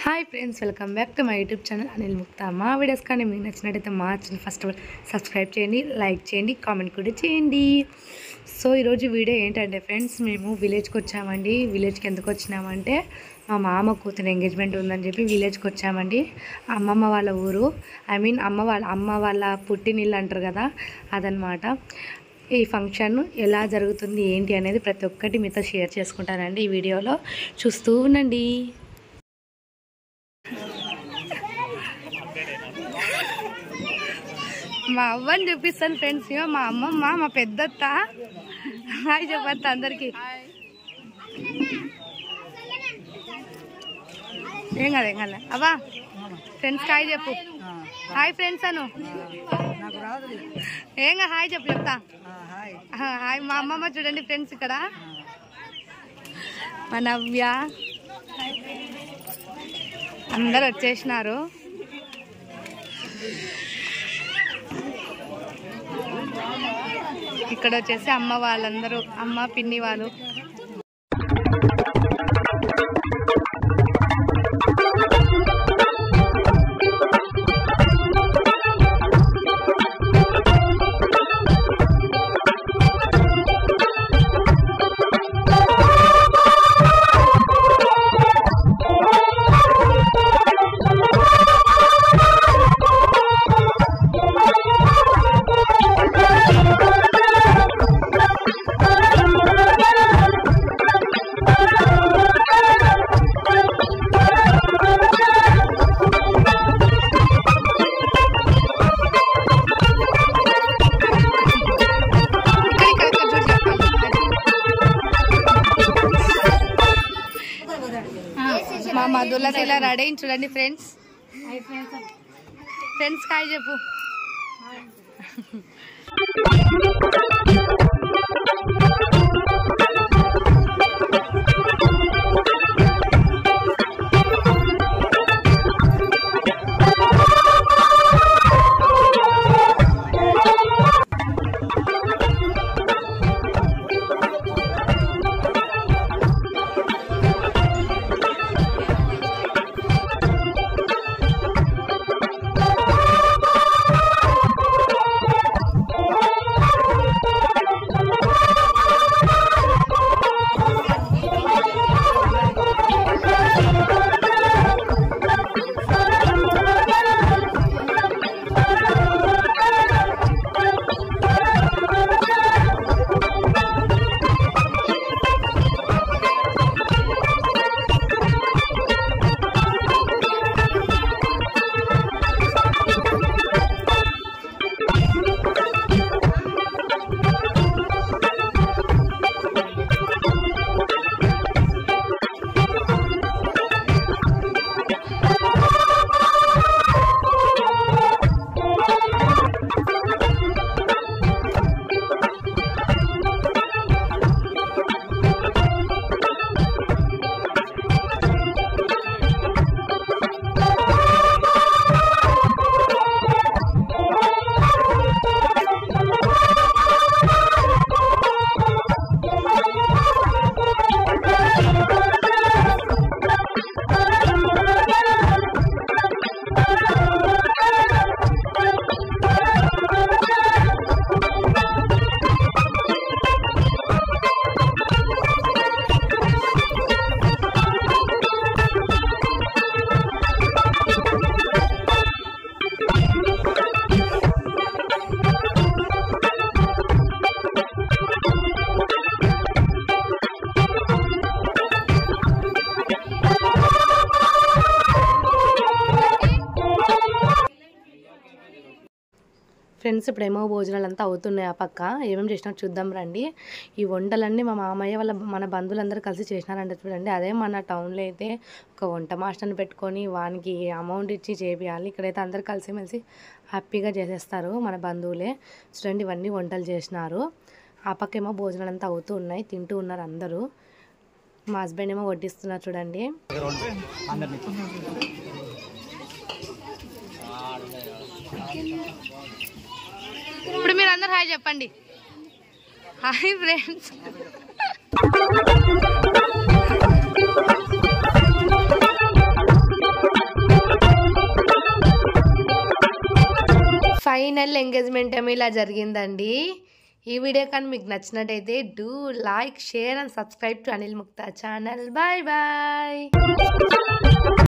Hi friends, welcome back to my YouTube channel Anil Mukta. మా videos కానీ మీకు నచ్చినట్టయితే మా channel first of all subscribe చేయండి, లైక్ చేయండి, కామెంట్ కూడా చేయండి. సో ఈరోజు వీడియో ఏంటంటే ఫ్రెండ్స్, మేము విలేజ్కి వచ్చామండి. విలేజ్కి ఎందుకు వచ్చినామంటే మా మామ కూతురు ఎంగేజ్మెంట్ ఉందని చెప్పి విలేజ్కి వచ్చామండి. అమ్మమ్మ వాళ్ళ ఊరు, అమ్మ వాళ్ళ పుట్టినిల్లు అంటారు కదా, అదనమాట. ఈ ఫంక్షన్ ఎలా జరుగుతుంది ఏంటి అనేది ప్రతి ఒక్కటి మీతో షేర్ చేసుకుంటానండి. ఈ వీడియోలో చూస్తూ ఉండండి. మా అవ్వని చూపిస్తాను ఫ్రెండ్స్. మా అమ్మమ్మ, మా పెద్దత్త. హాయ్ చెప్పత్త అందరికి. ఏం కదా అవ్వా ఫ్రెండ్స్ హాయ్ చెప్పు. హాయ్ ఫ్రెండ్స్ అను. ఏం హాయ్ చెప్పు. చెప్తా హాయ్. మా అమ్మమ్మ చూడండి ఫ్రెండ్స్, ఇక్కడ మా నవ్య అందరు వచ్చేసినారు. ఇక్కడ వచ్చేసి అమ్మ వాళ్ళందరూ, అమ్మ పిన్ని వాళ్ళు. మా మధులతో ఇలా రెడీ చూడండి ఫ్రెండ్స్. ఫ్రెండ్స్ హాయ్ చెప్పు. ఫ్రెండ్స్ ఇప్పుడేమో భోజనాలు అంతా అవుతున్నాయి. ఆ పక్క ఏమేమి చేసినా చూద్దాం రండి. ఈ వంటలన్నీ మా మామయ్య మన బంధువులందరూ కలిసి చేసినారంటే చూడండి. అదే మన టౌన్లో అయితే ఒక వంట మాస్టర్ని పెట్టుకొని వానికి అమౌంట్ ఇచ్చి చేపియాలి. ఇక్కడైతే అందరు కలిసిమెలిసి హ్యాపీగా చేసేస్తారు మన బంధువులే. చూడండి ఇవన్నీ వంటలు చేసినారు. ఆ పక్క ఏమో భోజనాలు అంతా అవుతూ ఉన్నాయి, తింటూ ఉన్నారు అందరూ. మా హస్బెండ్ ఏమో వడ్డిస్తున్నారు చూడండి. ఇప్పుడు మీరు అందరు హాయ్ చెప్పండి. Hi friends. ఫైనల్ ఎంగేజ్మెంట్ ఏమో ఇలా జరిగిందండి. ఈ వీడియో కానీ మీకు నచ్చినట్టయితే do like, share and subscribe to Anil Mukta channel. Bye bye.